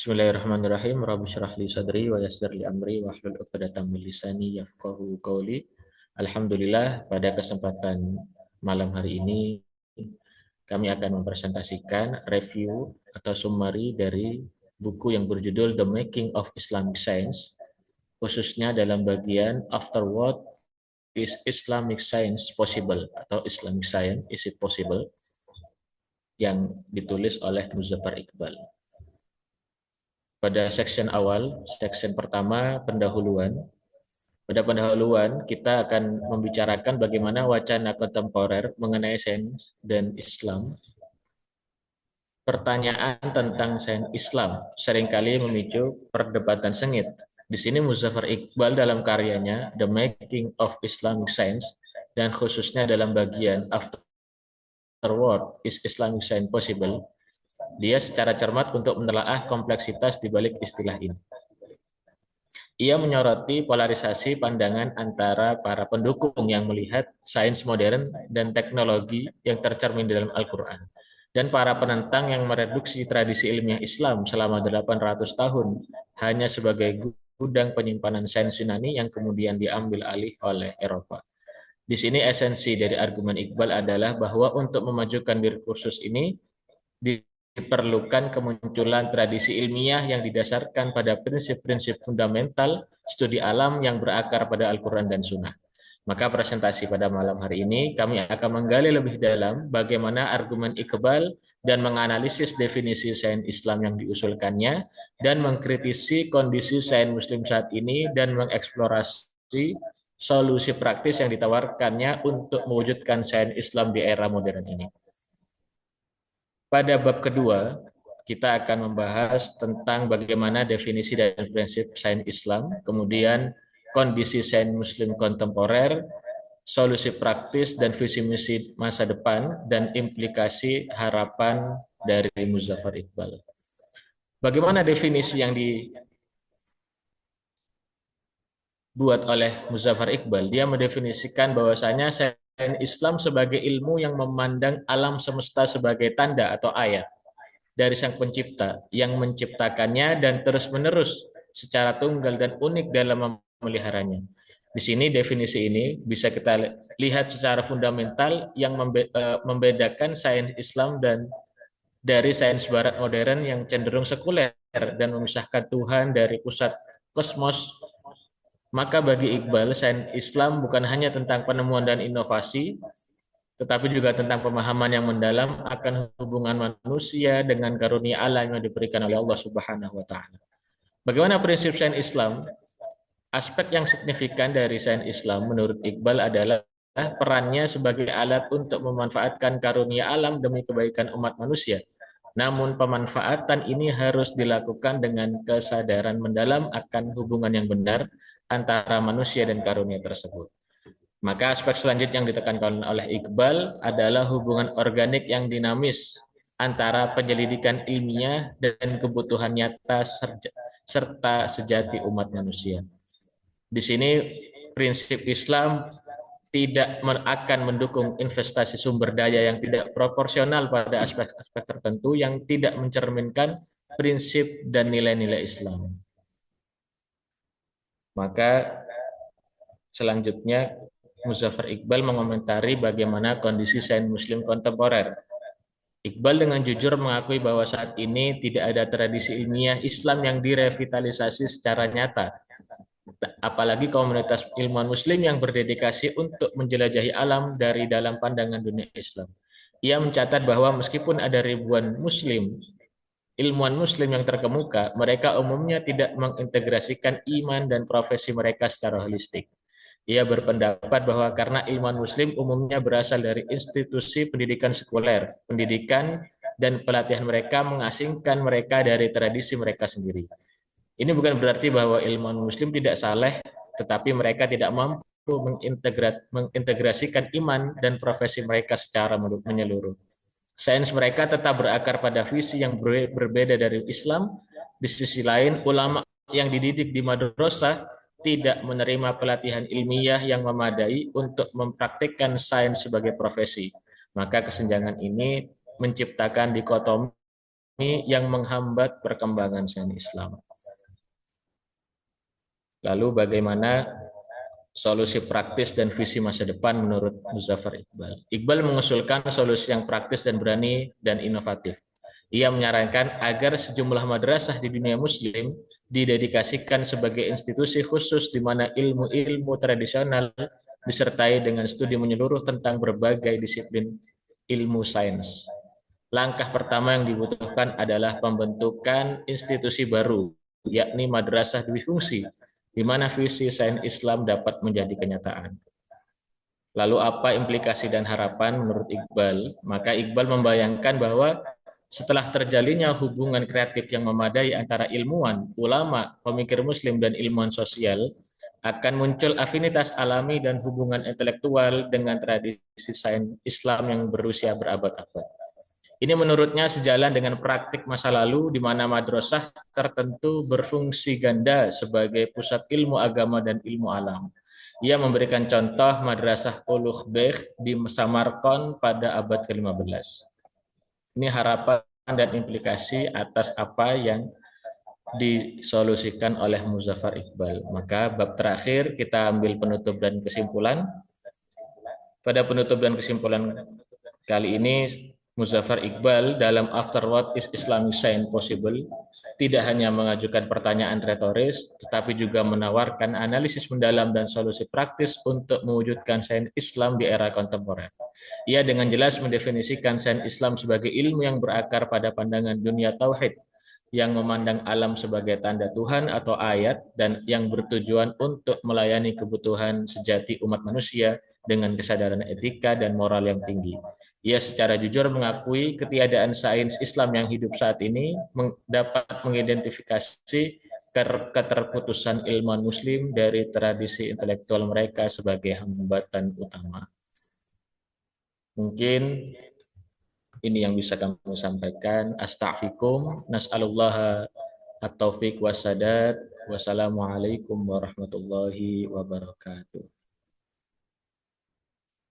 Bismillahirrahmanirrahim. Rabbi syrah li sadri wa yassir li amri wa hlul 'uqdatam min lisani yafqahu qawli. Alhamdulillah, pada kesempatan malam hari ini kami akan mempresentasikan review atau summary dari buku yang berjudul The Making of Islamic Science, khususnya dalam bagian Afterward, Is Islamic Science Possible? Atau Islamic Science, Is It Possible? Yang ditulis oleh Muzaffar Iqbal. Pada section awal, section pertama, pendahuluan. Pada pendahuluan, kita akan membicarakan bagaimana wacana kontemporer mengenai sains dan Islam. Pertanyaan tentang sains Islam seringkali memicu perdebatan sengit. Di sini Muzaffar Iqbal dalam karyanya The Making of Islamic Science, dan khususnya dalam bagian Afterward, Is Islamic Science Possible? Dia secara cermat untuk menelaah kompleksitas di balik istilah ini. Ia menyoroti polarisasi pandangan antara para pendukung yang melihat sains modern dan teknologi yang tercermin di dalam Al-Quran, dan para penentang yang mereduksi tradisi ilmiah Islam selama 800 tahun hanya sebagai gudang penyimpanan sains Yunani yang kemudian diambil alih oleh Eropa. Di sini esensi dari argumen Iqbal adalah bahwa untuk memajukan diskursus ini diperlukan kemunculan tradisi ilmiah yang didasarkan pada prinsip-prinsip fundamental studi alam yang berakar pada Al-Quran dan Sunnah. Maka presentasi pada malam hari ini kami akan menggali lebih dalam bagaimana argumen Iqbal dan menganalisis definisi sains Islam yang diusulkannya, dan mengkritisi kondisi sains Muslim saat ini dan mengeksplorasi solusi praktis yang ditawarkannya untuk mewujudkan sains Islam di era modern ini. Pada bab kedua, kita akan membahas tentang bagaimana definisi dan prinsip sains Islam, kemudian kondisi sains Muslim kontemporer, solusi praktis dan visi misi masa depan, dan implikasi harapan dari Muzaffar Iqbal. Bagaimana definisi yang dibuat oleh Muzaffar Iqbal? Dia mendefinisikan bahwasanya sains Islam sebagai ilmu yang memandang alam semesta sebagai tanda atau ayat dari Sang Pencipta yang menciptakannya dan terus-menerus secara tunggal dan unik dalam memeliharanya. Di sini definisi ini bisa kita lihat secara fundamental yang membedakan sains Islam dan dari sains Barat modern yang cenderung sekuler dan memisahkan Tuhan dari pusat kosmos. Maka bagi Iqbal, sains Islam bukan hanya tentang penemuan dan inovasi, tetapi juga tentang pemahaman yang mendalam akan hubungan manusia dengan karunia alam yang diberikan oleh Allah Subhanahu wa taala. Bagaimana prinsip sains Islam? Aspek yang signifikan dari sains Islam menurut Iqbal adalah perannya sebagai alat untuk memanfaatkan karunia alam demi kebaikan umat manusia. Namun pemanfaatan ini harus dilakukan dengan kesadaran mendalam akan hubungan yang benar antara manusia dan karunia tersebut. Maka aspek selanjutnya yang ditekankan oleh Iqbal adalah hubungan organik yang dinamis antara penyelidikan ilmiah dan kebutuhan nyata serta sejati umat manusia. Di sini prinsip Islam tidak akan mendukung investasi sumber daya yang tidak proporsional pada aspek-aspek tertentu yang tidak mencerminkan prinsip dan nilai-nilai Islam. Maka selanjutnya Muzaffar Iqbal mengomentari bagaimana kondisi sains Muslim kontemporer. Iqbal dengan jujur mengakui bahwa saat ini tidak ada tradisi ilmiah Islam yang direvitalisasi secara nyata. Apalagi komunitas ilmuwan Muslim yang berdedikasi untuk menjelajahi alam dari dalam pandangan dunia Islam. Ia mencatat bahwa meskipun ada ribuan ilmuwan Muslim yang terkemuka, mereka umumnya tidak mengintegrasikan iman dan profesi mereka secara holistik. Ia berpendapat bahwa karena ilmuwan Muslim umumnya berasal dari institusi pendidikan sekuler, pendidikan dan pelatihan mereka mengasingkan mereka dari tradisi mereka sendiri. Ini bukan berarti bahwa ilmuwan Muslim tidak saleh, tetapi mereka tidak mampu mengintegrasikan iman dan profesi mereka secara menyeluruh. Sains mereka tetap berakar pada visi yang berbeda dari Islam. Di sisi lain, ulama yang dididik di madrasah tidak menerima pelatihan ilmiah yang memadai untuk mempraktikkan sains sebagai profesi. Maka kesenjangan ini menciptakan dikotomi yang menghambat perkembangan sains Islam. Lalu bagaimana solusi praktis dan visi masa depan menurut Muzaffar Iqbal? Iqbal mengusulkan solusi yang praktis dan berani dan inovatif. Ia menyarankan agar sejumlah madrasah di dunia muslim didedikasikan sebagai institusi khusus di mana ilmu-ilmu tradisional disertai dengan studi menyeluruh tentang berbagai disiplin ilmu sains. Langkah pertama yang dibutuhkan adalah pembentukan institusi baru, yakni madrasah dwifungsi, di mana visi sains Islam dapat menjadi kenyataan. Lalu apa implikasi dan harapan menurut Iqbal? Maka Iqbal membayangkan bahwa setelah terjalinnya hubungan kreatif yang memadai antara ilmuwan, ulama, pemikir muslim, dan ilmuwan sosial, akan muncul afinitas alami dan hubungan intelektual dengan tradisi sains Islam yang berusia berabad-abad. Ini menurutnya sejalan dengan praktik masa lalu di mana madrasah tertentu berfungsi ganda sebagai pusat ilmu agama dan ilmu alam. Ia memberikan contoh madrasah Ulugh Beg di Samarkand pada abad ke-15. Ini harapan dan implikasi atas apa yang disolusikan oleh Muzaffar Iqbal. Maka bab terakhir kita ambil penutup dan kesimpulan. Pada penutup dan kesimpulan kali ini, Muzaffar Iqbal dalam After What is Islamic Science Possible tidak hanya mengajukan pertanyaan retoris, tetapi juga menawarkan analisis mendalam dan solusi praktis untuk mewujudkan sains Islam di era kontemporer. Ia dengan jelas mendefinisikan sains Islam sebagai ilmu yang berakar pada pandangan dunia tauhid, yang memandang alam sebagai tanda Tuhan atau ayat, dan yang bertujuan untuk melayani kebutuhan sejati umat manusia dengan kesadaran etika dan moral yang tinggi. Ia secara jujur mengakui ketiadaan sains Islam yang hidup saat ini dapat mengidentifikasi keterputusan ilmuwan muslim dari tradisi intelektual mereka sebagai hambatan utama. Mungkin ini yang bisa kami sampaikan. Astaghfirukum, nas'alullah at-taufiq wassadat. Wassalamualaikum warahmatullahi wabarakatuh.